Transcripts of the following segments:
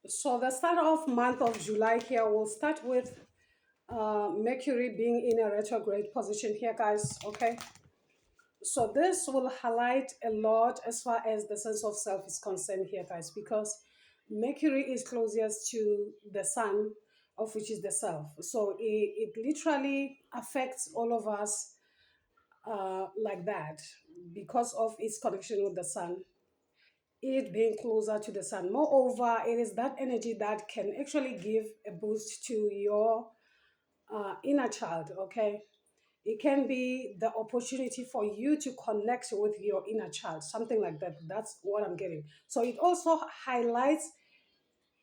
So the start of month of July here will start with Mercury being in a retrograde position here, guys. Okay. So this will highlight a lot as far as the sense of self is concerned here, guys, because Mercury is closest to the sun, of which is the self. So it literally affects all of us like that because of its connection with the sun, it being closer to the sun. Moreover, it is that energy that can actually give a boost to your inner child, okay? It can be the opportunity for you to connect with your inner child, something like that. That's what I'm getting. So it also highlights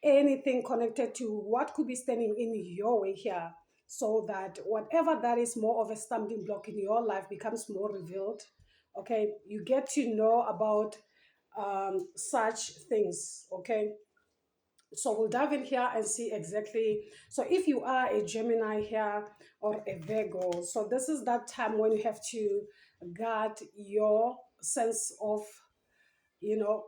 anything connected to what could be standing in your way here, so that whatever that is more of a stumbling block in your life becomes more revealed. Okay, you get to know about such things. Okay, so we'll dive in here and see exactly. So if you are a Gemini here or a Virgo, so this is that time when you have to guard your sense of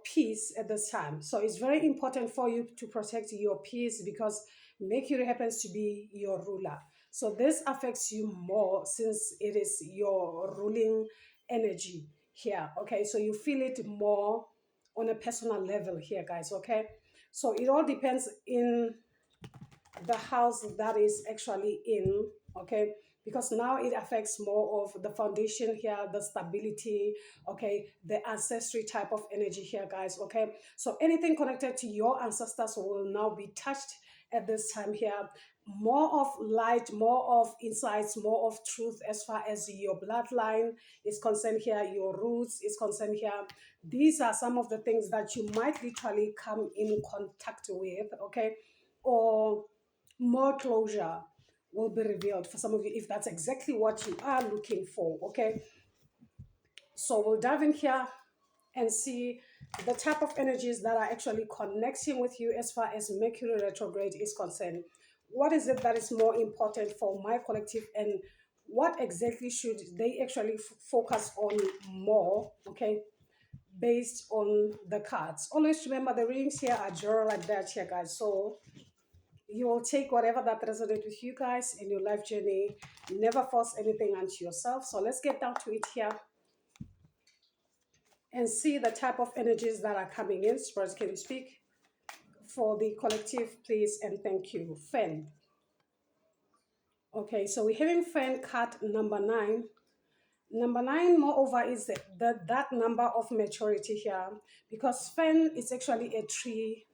peace at this time. So it's very important for you to protect your peace because Mercury happens to be your ruler. So this affects you more since it is your ruling energy here. Okay, so you feel it more on a personal level here, guys. Okay, so it all depends in the house that is actually in. Okay, because now it affects more of the foundation here, the stability, okay, the ancestry type of energy here, guys. Okay, so anything connected to your ancestors will now be touched at this time here. More of light, more of insights, more of truth as far as your bloodline is concerned here, your roots is concerned here. These are some of the things that you might literally come in contact with. Okay, or more closure will be revealed for some of you if that's exactly what you are looking for. Okay, so we'll dive in here and see the type of energies that are actually connecting with you as far as Mercury retrograde is concerned. What is it that is more important for my collective, and what exactly should they actually focus on more? Okay, based on the cards. Always remember the readings here are general like that here, guys. So you will take whatever that resonates with you guys in your life journey. Never force anything onto yourself. So let's get down to it here and see the type of energies that are coming in. Spirits, can you speak for the collective, please? And thank you. Fen. Okay, so we're having Fen card number 9. Number 9, moreover, is that number of maturity here, because Fen is actually a tree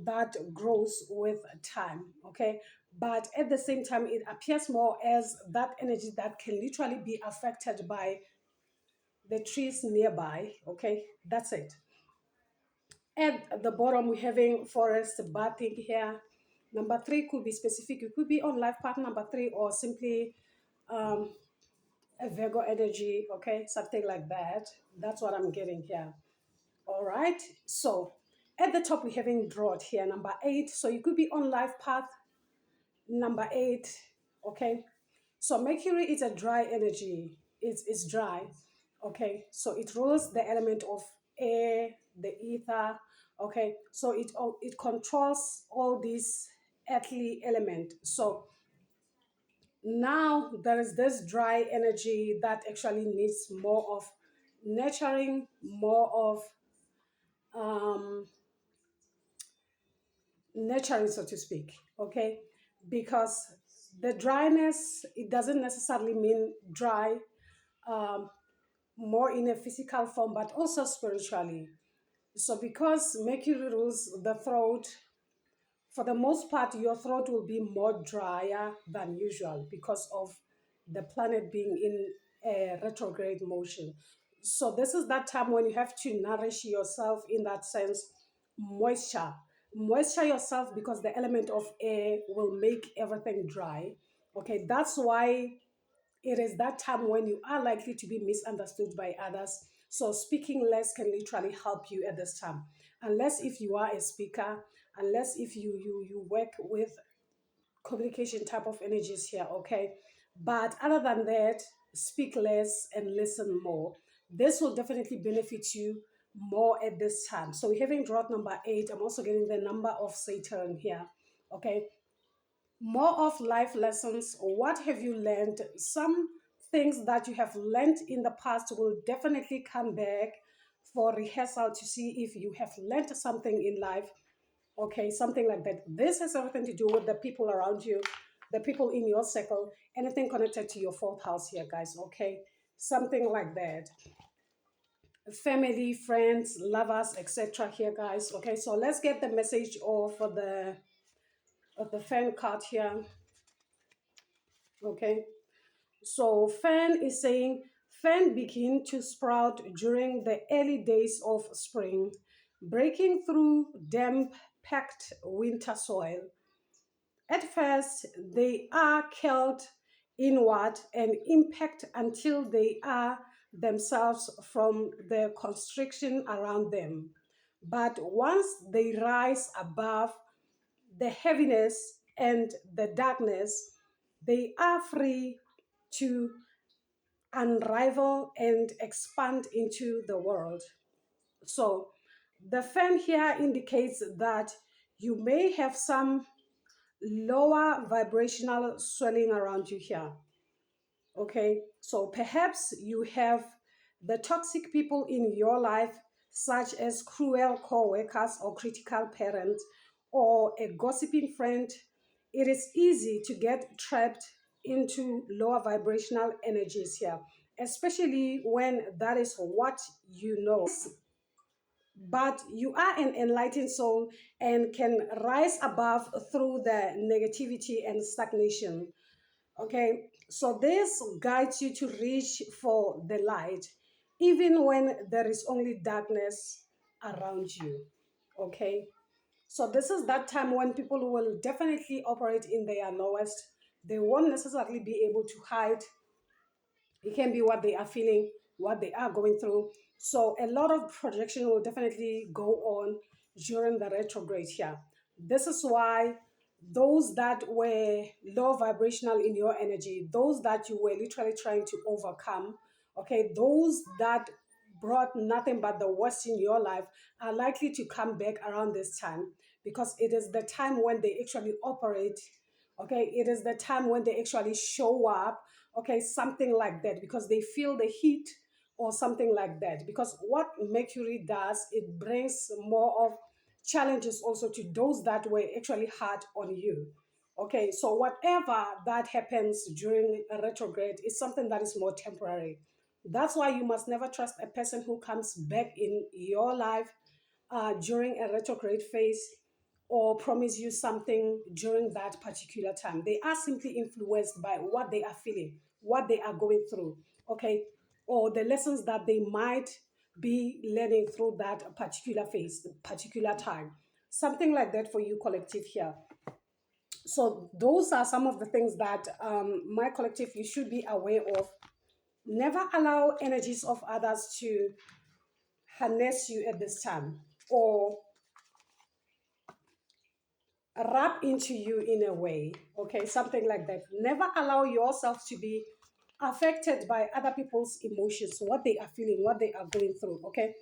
that grows with time. Okay, but at the same time it appears more as that energy that can literally be affected by the trees nearby. Okay, that's it. At the bottom we're having forest bathing here. Number 3 could be specific, it could be on life path number 3, or simply um a Virgo energy. Okay, something like that. That's what I'm getting here. All right, so at the top we're having drought here, number 8. So you could be on life path number 8. Okay, so Mercury is a dry energy. It's dry. Okay, so it rules the element of air, the ether. Okay, so it controls all these earthly element. So now there is this dry energy that actually needs more of nurturing, more of um nurturing, so to speak. Okay, because the dryness, it doesn't necessarily mean dry um, more in a physical form, but also spiritually. So because Mercury rules the throat, for the most part your throat will be more drier than usual because of the planet being in a retrograde motion. So this is that time when you have to nourish yourself, in that sense, moisture yourself, because the element of air will make everything dry. Okay, that's why it is that time when you are likely to be misunderstood by others. So speaking less can literally help you at this time. Unless if you are a speaker, unless if you work with communication type of energies here, okay? But other than that, speak less and listen more. This will definitely benefit you more at this time. So we're having drought number 8. I'm also getting the number of Saturn here. Okay, more of life lessons. What have you learned? Some things that you have learned in the past will definitely come back for rehearsal to see if you have learned something in life. Okay, something like that. This has everything to do with the people around you, the people in your circle, anything connected to your fourth house here, guys. Okay, something like that. Family, friends, lovers, etc. here, guys. Okay, so let's get the message of the fan card here. Okay, so fan is saying fan begin to sprout during the early days of spring, breaking through damp, packed winter soil. At first, they are curled inward and impact until they are themselves from the constriction around them. But once they rise above the heaviness and the darkness, they are free to unravel and expand into the world. So, the fan here indicates that you may have some lower vibrational swelling around you here. Okay, so perhaps you have the toxic people in your life, such as cruel co-workers or critical parents or a gossiping friend. It is easy to get trapped into lower vibrational energies here, especially when that is what you know. But you are an enlightened soul and can rise above through the negativity and stagnation. Okay, so this guides you to reach for the light, even when there is only darkness around you. Okay, so this is that time when people will definitely operate in their lowest. They won't necessarily be able to hide. It can be what they are feeling, what they are going through. So a lot of projection will definitely go on during the retrograde here. This is why those that were low vibrational in your energy, those that you were literally trying to overcome, okay, those that brought nothing but the worst in your life are likely to come back around this time, because it is the time when they actually operate. Okay, it is the time when they actually show up. Okay, something like that, because they feel the heat or something like that. Because what Mercury does, it brings more of challenges also to those that were actually hard on you. Okay, so whatever that happens during a retrograde is something that is more temporary. That's why you must never trust a person who comes back in your life during a retrograde phase, or promise you something during that particular time. They are simply influenced by what they are feeling, what they are going through, okay, or the lessons that they might be learning through that particular phase, particular time. Something like that for you, collective here. So, those are some of the things that my collective you should be aware of. Never allow energies of others to harness you at this time, or wrap into you in a way. Okay, something like that. Never allow yourself to be affected by other people's emotions, what they are feeling, what they are going through. Okay,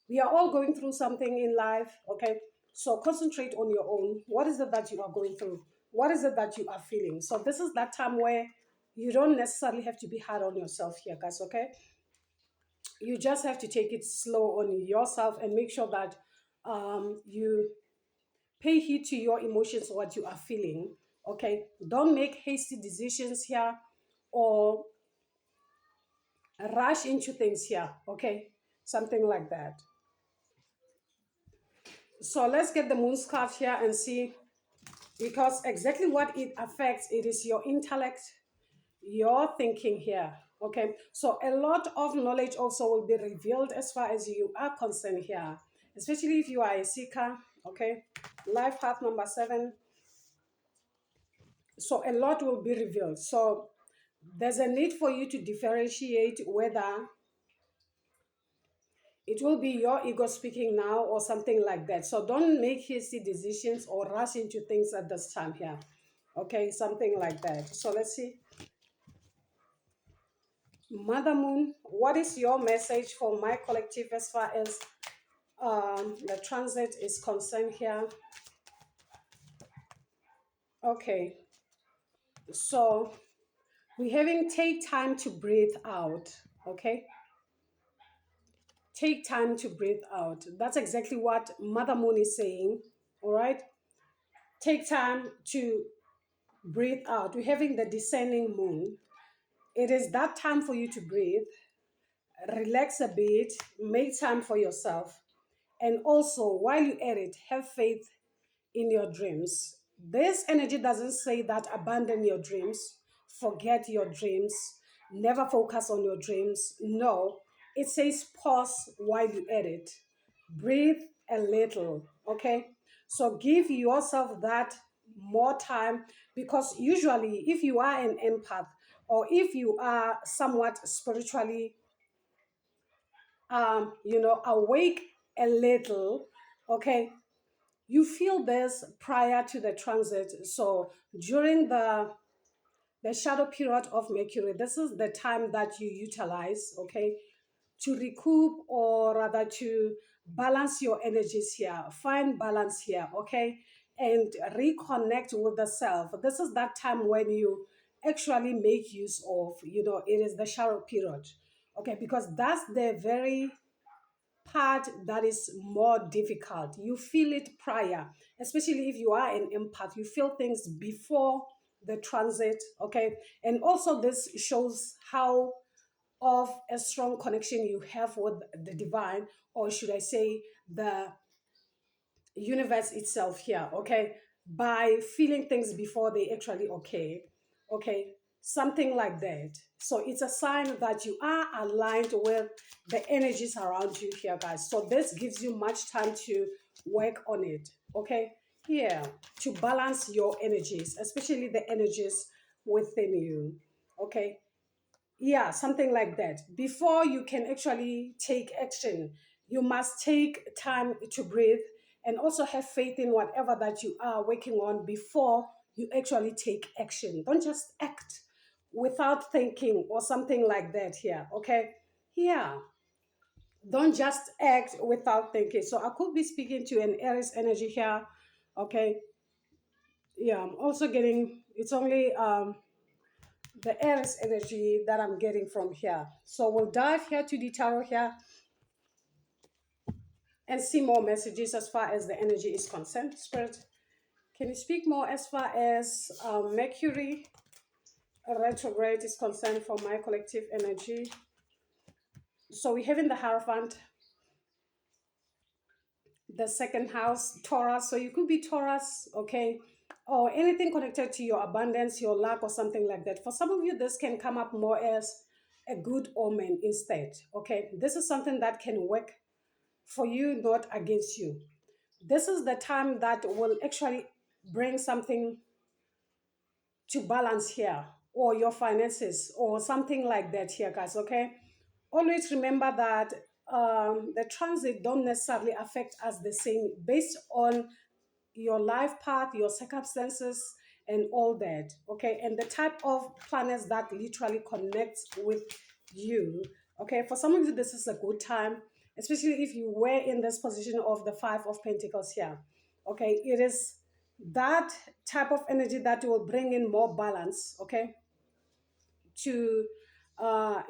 we are all going through something in life. Okay, so concentrate on your own. What is it that you are going through? What is it that you are feeling? So this is that time where you don't necessarily have to be hard on yourself here, guys. Okay, you just have to take it slow on yourself and make sure that you pay heed to your emotions, what you are feeling. Okay, don't make hasty decisions here or rush into things here. Okay, something like that. So let's get the moon's card here and see, because exactly what it affects, it is your intellect, your thinking here. Okay, so a lot of knowledge also will be revealed as far as you are concerned here, especially if you are a seeker. Okay, life path number 7. So a lot will be revealed. So there's a need for you to differentiate whether it will be your ego speaking now or something like that. So don't make hasty decisions or rush into things at this time here. Okay, something like that. So let's see. Mother Moon, what is your message for my collective as far as the transit is concerned here. Okay, so we're having take time to breathe out. Okay, take time to breathe out. That's exactly what Mother Moon is saying. All right, take time to breathe out. We're having the descending moon. It is that time for you to breathe, relax a bit, make time for yourself. And also, while you at it, have faith in your dreams. This energy doesn't say that abandon your dreams, forget your dreams, never focus on your dreams. No, it says pause while you at it. Breathe a little, okay? So give yourself that more time, because usually if you are an empath or if you are somewhat spiritually awake a little, okay, you feel this prior to the transit. So during the shadow period of Mercury, this is the time that you utilize, okay, to recoup, or rather to balance your energies here, find balance here, okay, and reconnect with the self. This is that time when you actually make use of, it is the shadow period, okay, because that's the very part that is more difficult. You feel it prior, especially if you are an empath. You feel things before the transit, okay? And also, this shows how of a strong connection you have with the divine, or should I say, the universe itself here, okay, by feeling things before they actually okay, something like that. So it's a sign that you are aligned with the energies around you here, guys. So this gives you much time to work on it, okay, here, to balance your energies, especially the energies within you, okay. Yeah, something like that. Before you can actually take action, you must take time to breathe and also have faith in whatever that you are working on before you actually take action. Don't just act without thinking or something like that here, okay? Yeah, don't just act without thinking. So I could be speaking to an Aries energy here, okay? Yeah, I'm also getting, it's only the Aries energy that I'm getting from here. So we'll dive here to the tarot here and see more messages as far as the energy is concerned. Spirit, can you speak more as far as Mercury retrograde is concerned for my collective energy? So we have in the Hierophant, the second house, Taurus. So you could be Taurus, okay, or anything connected to your abundance, your luck, or something like that. For some of you, this can come up more as a good omen instead, okay. This is something that can work for you, not against you. This is the time that will actually bring something to balance here, or your finances, or something like that here, guys, okay? Always remember that the transit don't necessarily affect us the same based on your life path, your circumstances, and all that, okay? And the type of planets that literally connects with you, okay? For some of you, this is a good time, especially if you were in this position of the Five of Pentacles here, okay? It is that type of energy that will bring in more balance, okay, to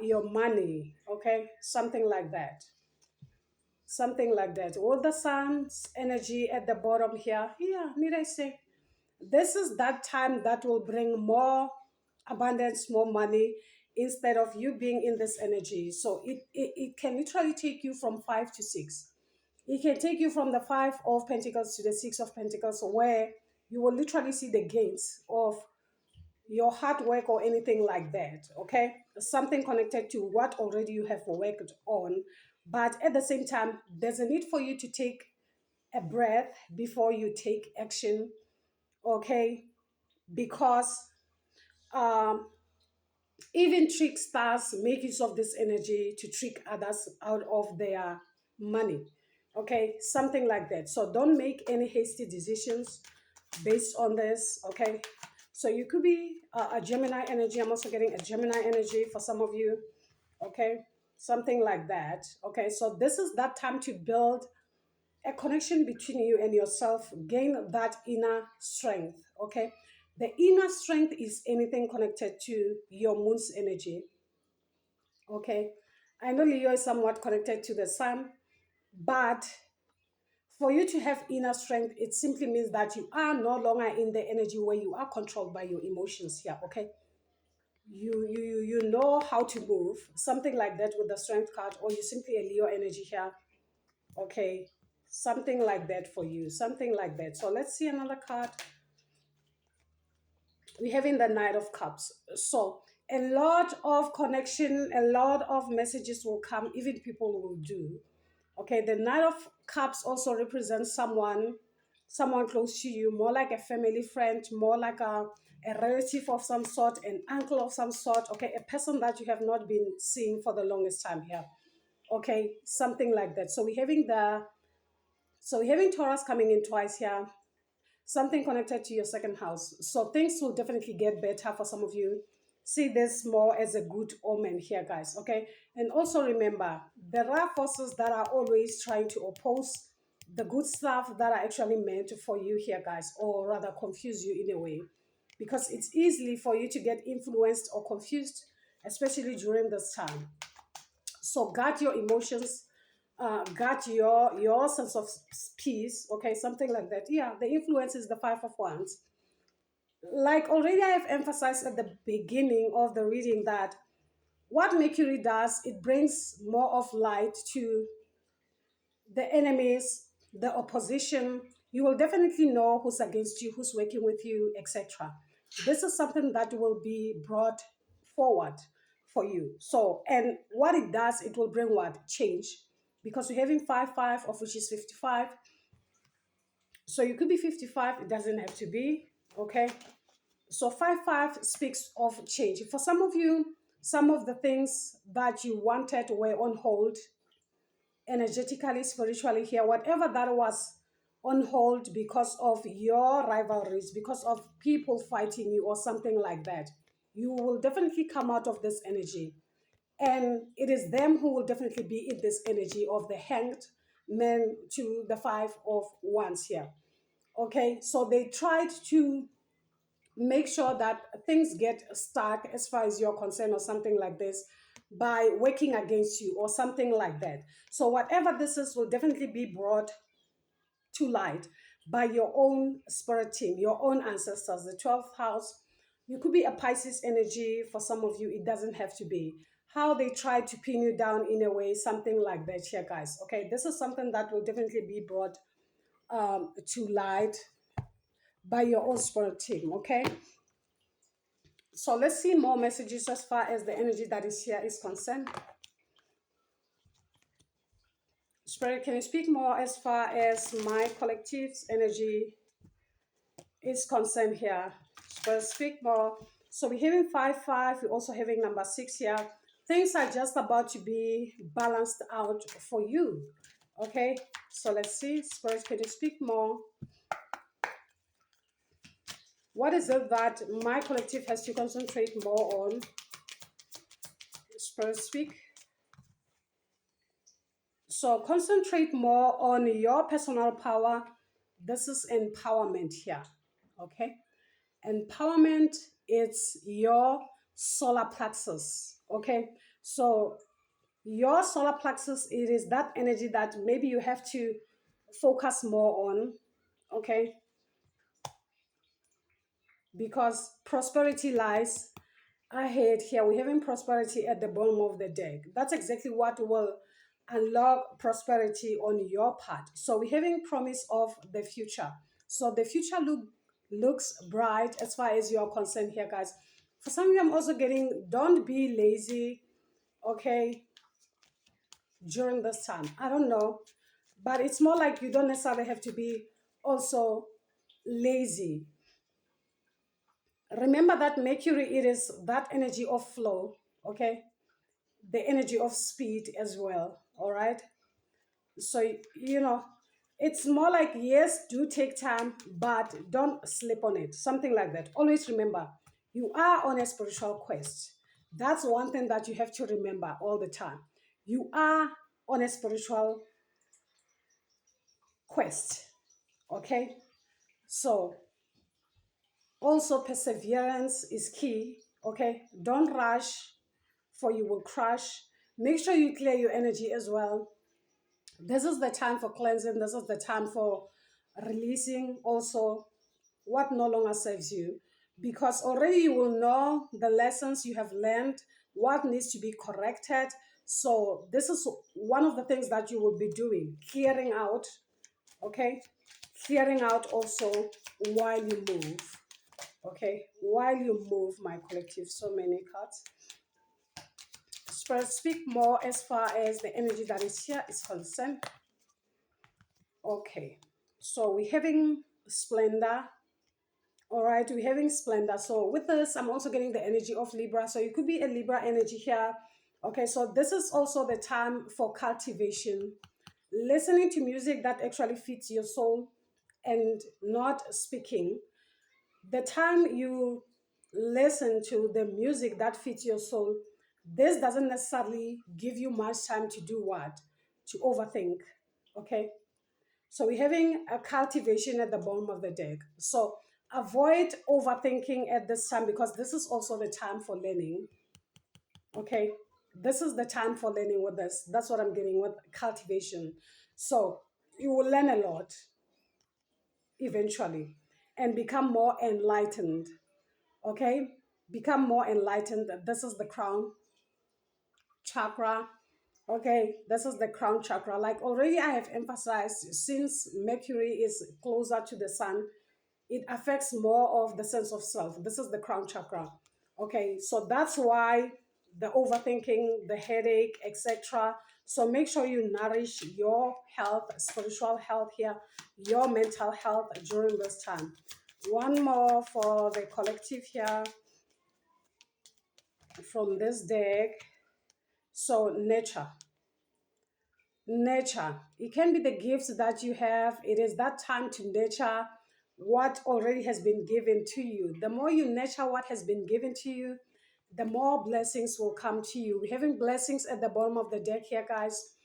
your money, okay? Something like that. Something like that. With the sun's energy at the bottom here, yeah, need I say, this is that time that will bring more abundance, more money, instead of you being in this energy. So it can literally take you from 5 to 6. It can take you from the Five of Pentacles to the Six of Pentacles, where you will literally see the gains of your hard work or anything like that, okay? Something connected to what already you have worked on. But at the same time, there's a need for you to take a breath before you take action, okay? Because um, even tricksters make use of this energy to trick others out of their money, okay? Something like that. So don't make any hasty decisions based on this, okay? So you could be a Gemini energy. I'm also getting a Gemini energy for some of you, okay? Something like that, okay? So this is that time to build a connection between you and yourself, gain that inner strength. Okay, the inner strength is anything connected to your moon's energy. Okay, I know Leo is somewhat connected to the sun, but for you to have inner strength, it simply means that you are no longer in the energy where you are controlled by your emotions here. Okay, you know how to move, something like that with the strength card, or you simply a Leo energy here. Okay, something like that for you, something like that. So let's see another card. We're having the Knight of Cups. So a lot of connection, a lot of messages will come, even people will do. Okay, the Knight of Cups also represents someone close to you, more like a family friend, more like a relative of some sort, an uncle of some sort. Okay, a person that you have not been seeing for the longest time here. Okay, something like that. So we're having Taurus coming in twice here, something connected to your second house. So things will definitely get better for some of you. See this more as a good omen here, guys. Okay. And also remember, there are forces that are always trying to oppose the good stuff that are actually meant for you here, guys, or rather confuse you in a way. Because it's easily for you to get influenced or confused, especially during this time. So guard your emotions, guard your sense of peace. Okay, something like that. Yeah, the influence is the Five of Wands. Like already I have emphasized at the beginning of the reading that what Mercury does, it brings more of light to the enemies, the opposition. You will definitely know who's against you, who's working with you, etc. This is something that will be brought forward for you. So, and what it does, it will bring what? Change. Because you're having 5, of which is 55. So you could be 55, it doesn't have to be, okay? So 5 speaks of change. For some of you, some of the things that you wanted were on hold energetically, spiritually here, whatever that was on hold because of your rivalries, because of people fighting you or something like that, you will definitely come out of this energy. And it is them who will definitely be in this energy of the hanged man to the Five of Wands here. Okay, so they tried to make sure that things get stuck as far as you're concerned or something like this by working against you or something like that. So whatever this is will definitely be brought to light by your own spirit team, your own ancestors, the 12th house. You could be a Pisces energy. For some of you, it doesn't have to be. How they try to pin you down in a way, something like that here, guys. Okay, this is something that will definitely be brought to light by your own spirit team. Okay, so let's see more messages as far as the energy that is here is concerned. Spirit, can you speak more as far as my collective's energy is concerned here? Spirit, speak more. So we're having 5, we're also having number 6 here. Things are just about to be balanced out for you. Okay, so let's see. Spirit, can you speak more? What is it that my collective has to concentrate more on? Spirit, speak. So concentrate more on your personal power. This is empowerment here. Okay. Empowerment is your solar plexus. Okay. So your solar plexus, it is that energy that maybe you have to focus more on. Okay. Because prosperity lies ahead here. We're having prosperity at the bottom of the deck. That's exactly what will unlock prosperity on your part. So we're having promise of the future. So the future looks bright as far as you're concerned here, guys. For some of you, I'm also getting, don't be lazy, okay, during this time. I don't know, but it's more like you don't necessarily have to be also lazy. Remember that Mercury, it is that energy of flow, okay? The energy of speed as well, all right? So, it's more like, yes, do take time, but don't sleep on it, something like that. Always remember, you are on a spiritual quest. That's one thing that you have to remember all the time. You are on a spiritual quest. Okay, so also perseverance is key. Okay, don't rush, for you will crush. Make sure you clear your energy as well. This is the time for cleansing. This is the time for releasing also what no longer serves you, because already you will know the lessons you have learned, what needs to be corrected. So this is one of the things that you will be doing, clearing out. Okay, clearing out also while you move. Okay, while you move, my collective, so many cards. Spirit, speak more as far as the energy that is here is concerned. Okay, so we're having splendor. All right, we're having splendor. So with this, I'm also getting the energy of Libra. So it could be a Libra energy here. Okay, so this is also the time for cultivation, listening to music that actually fits your soul and not speaking. The time you listen to the music that fits your soul, this doesn't necessarily give you much time to do what? To overthink. Okay, so we're having a cultivation at the bottom of the deck. So avoid overthinking at this time, because this is also the time for learning. Okay, this is the time for learning with this. That's what I'm getting with cultivation. So you will learn a lot eventually and become more enlightened. Okay, become more enlightened. This is the crown chakra. Okay, this is the crown chakra. Like already I have emphasized, since Mercury is closer to the sun, it affects more of the sense of self. This is the crown chakra. Okay, so that's why the overthinking, the headache, etc. So make sure you nourish your health, spiritual health here, your mental health during this time. One more for the collective here from this deck. So nature, it can be the gifts that you have. It is that time to nurture what already has been given to you. The more you nurture what has been given to you, the more blessings will come to you. We're having blessings at the bottom of the deck here, guys.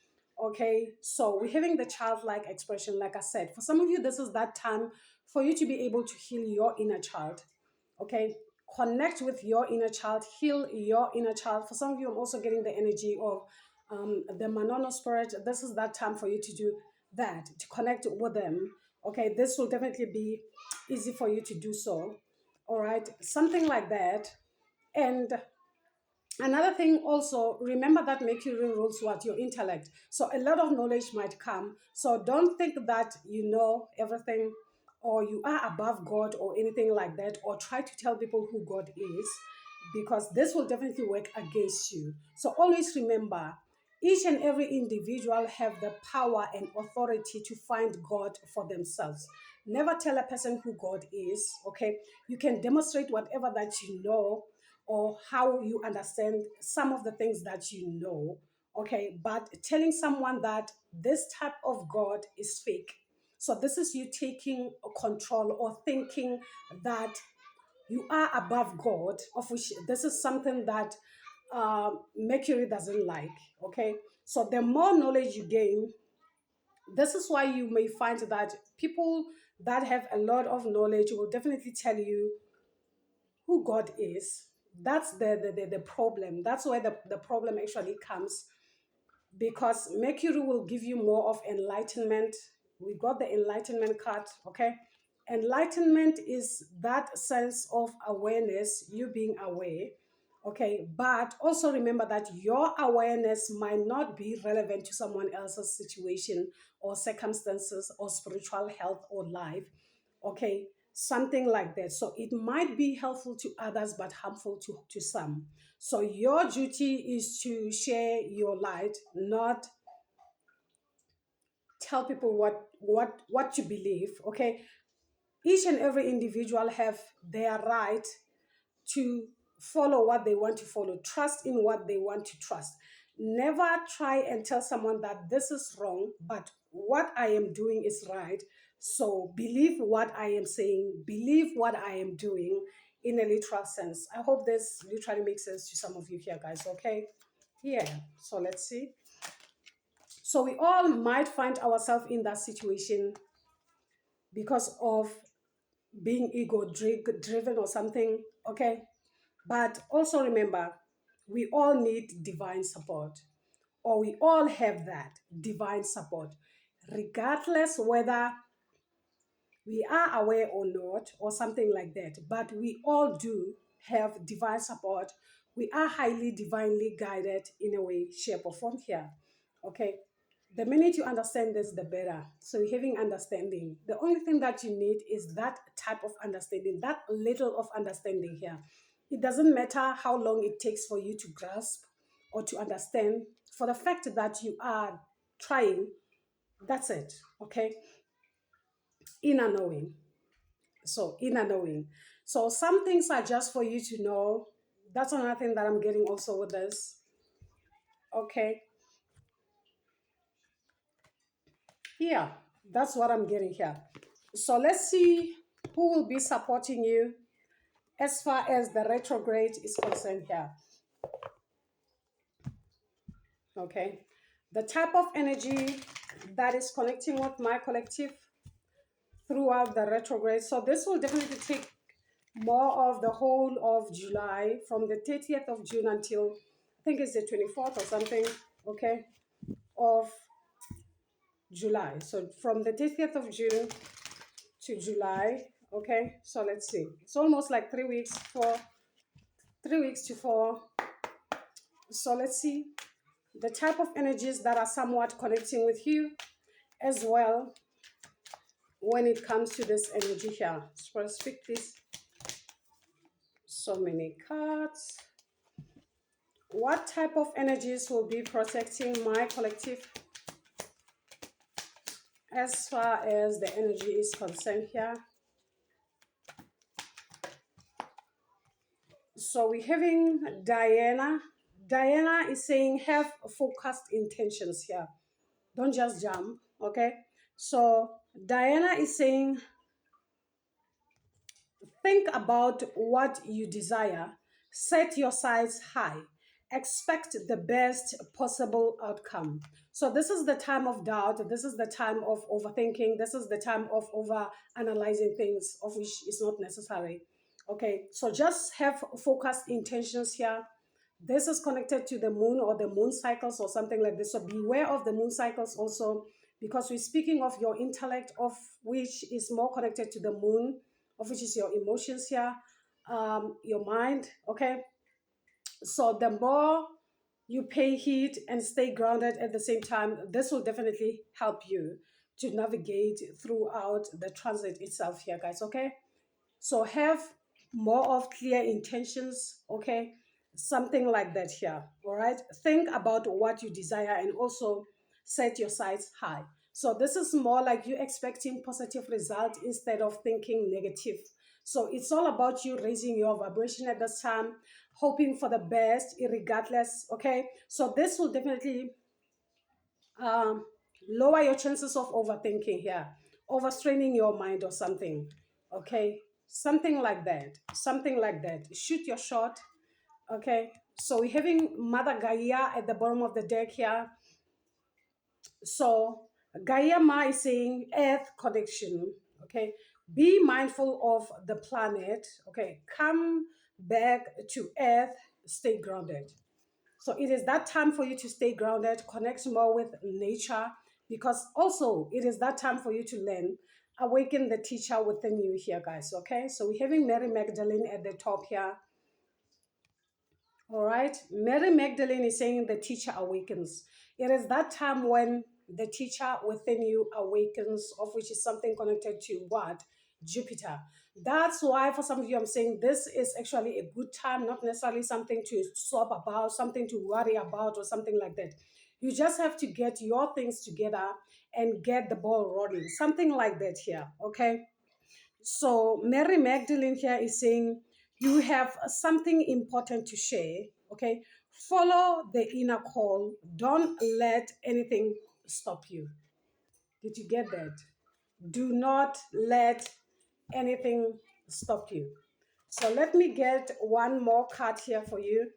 Okay, so we're having the childlike expression. Like I said, for some of you, this is that time for you to be able to heal your inner child. Okay, connect with your inner child, heal your inner child. For some of you, I'm also getting the energy of the Manono spirit. This is that time for you to do that, to connect with them. Okay, this will definitely be easy for you to do so. All right, something like that. And another thing also, remember that Mercury rules what? Your intellect. So a lot of knowledge might come. So don't think that you know everything or you are above God or anything like that, or try to tell people who God is, because this will definitely work against you. So always remember, each and every individual have the power and authority to find God for themselves. Never tell a person who God is, okay? You can demonstrate whatever that you know or how you understand some of the things that you know, okay? But telling someone that this type of God is fake. So this is you taking control or thinking that you are above God, of which this is something that Mercury doesn't like. Okay, so the more knowledge you gain, this is why you may find that people that have a lot of knowledge will definitely tell you who God is. That's the problem. That's where the problem actually comes, because Mercury will give you more of enlightenment. We got the enlightenment card, okay? Enlightenment is that sense of awareness, you being aware, okay? But also remember that your awareness might not be relevant to someone else's situation or circumstances or spiritual health or life, okay? Something like that. So it might be helpful to others but harmful to some. So your duty is to share your light, not tell people what to believe. Okay, each and every individual have their right to follow what they want to follow, trust in what they want to trust. Never try and tell someone that this is wrong, but what I am doing is right. So believe what I am saying, believe what I am doing in a literal sense. I hope this literally makes sense to some of you here, guys. Okay. Yeah. So let's see. So we all might find ourselves in that situation because of being driven or something, okay? But also remember, we all need divine support, or we all have that divine support, regardless whether we are aware or not, or something like that. But we all do have divine support. We are highly divinely guided in a way, shape, or form here. Okay. The minute you understand this, the better. So you're having understanding. The only thing that you need is that type of understanding, that little of understanding here. It doesn't matter how long it takes for you to grasp or to understand. For the fact that you are trying, that's it. Okay. Inner knowing. So inner knowing. So some things are just for you to know. That's another thing that I'm getting also with this. Okay. Yeah, that's what I'm getting here. So let's see who will be supporting you as far as the retrograde is concerned here. Okay. The type of energy that is connecting with my collective throughout the retrograde. So this will definitely take more of the whole of July, from the 30th of June until I think it's the 24th or something, okay, of July. So from the 30th of June to July, okay. So let's see. It's almost like 3 weeks, 3 weeks to 4. So let's see the type of energies that are somewhat connecting with you as well when it comes to this energy here. So let's pick this. So many cards. What type of energies will be protecting my collective as far as the energy is concerned here? So we're having Diana. Diana is saying have focused intentions here. Don't just jump, okay? So Diana is saying think about what you desire, set your sights high, expect the best possible outcome. So this is the time of doubt, this is the time of overthinking, this is the time of over analyzing things of which is not necessary. Okay, so just have focused intentions here. This is connected to the moon or the moon cycles or something like this. So beware of the moon cycles also, because we're speaking of your intellect, of which is more connected to the moon, of which is your emotions here, your mind. Okay. So the more you pay heed and stay grounded at the same time, this will definitely help you to navigate throughout the transit itself here, guys. Okay. So have more of clear intentions, okay? Something like that here, all right? Think about what you desire and also set your sights high. So this is more like you expecting positive result instead of thinking negative. So it's all about you raising your vibration at this time, hoping for the best, regardless, okay? So this will definitely um, lower your chances of overthinking here, overstraining your mind or something. Okay, something like that. Something like that. Shoot your shot. Okay, so we're having Mother Gaia at the bottom of the deck here. So Gaia Ma is saying Earth connection. Okay, be mindful of the planet. Okay, come back to Earth. Stay grounded. So it is that time for you to stay grounded, connect more with nature, because also it is that time for you to learn, awaken the teacher within you here, guys. Okay, so we're having Mary Magdalene at the top here. All right, Mary Magdalene is saying the teacher awakens. It is that time when the teacher within you awakens, of which is something connected to what? Jupiter. That's why for some of you I'm saying this is actually a good time, not necessarily something to sob about, something to worry about, or something like that. You just have to get your things together and get the ball rolling, something like that here. Okay, so Mary Magdalene here is saying you have something important to share. Okay, follow the inner call. Don't let anything stop you. Did you get that? Do not let anything stop you. So let me get one more card here for you.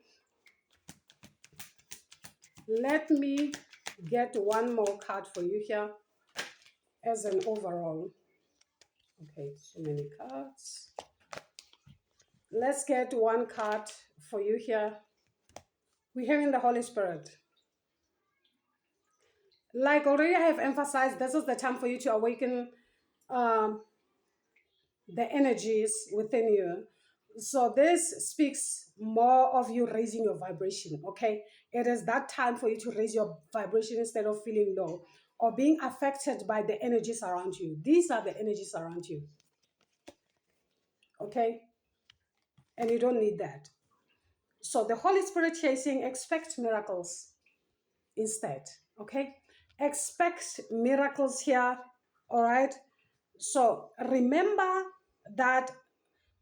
Let me get one more card for you here as an overall. Okay, so many cards. Let's get one card for you here. We're hearing the Holy Spirit. Like already I have emphasized, this is the time for you to awaken um, the energies within you. So this speaks more of you raising your vibration, okay? It is that time for you to raise your vibration instead of feeling low or being affected by the energies around you. These are the energies around you, okay? And you don't need that. So the Holy Spirit chasing, expect miracles instead, okay? Expect miracles here, all right? So remember that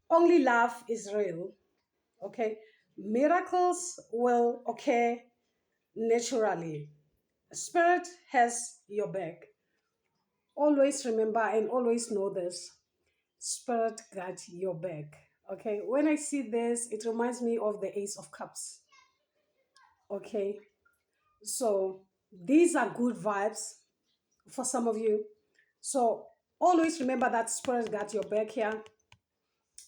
only love is real, okay? Miracles will occur naturally. Spirit has your back. Always remember and always know this. Spirit got your back, okay? When I see this, it reminds me of the Ace of Cups, okay? So these are good vibes for some of you. So always remember that Spirit got your back here.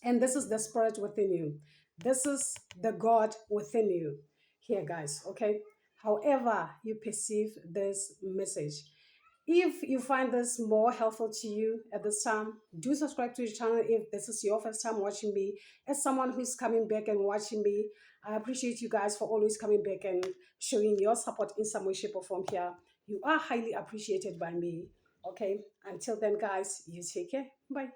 And this is the Spirit within you. This is the God within you here, guys, okay? However you perceive this message. If you find this more helpful to you at this time, do subscribe to the channel if this is your first time watching me. As someone who's coming back and watching me, I appreciate you guys for always coming back and showing your support in some way, shape, or form here. You are highly appreciated by me, okay? Until then, guys, you take care. Bye.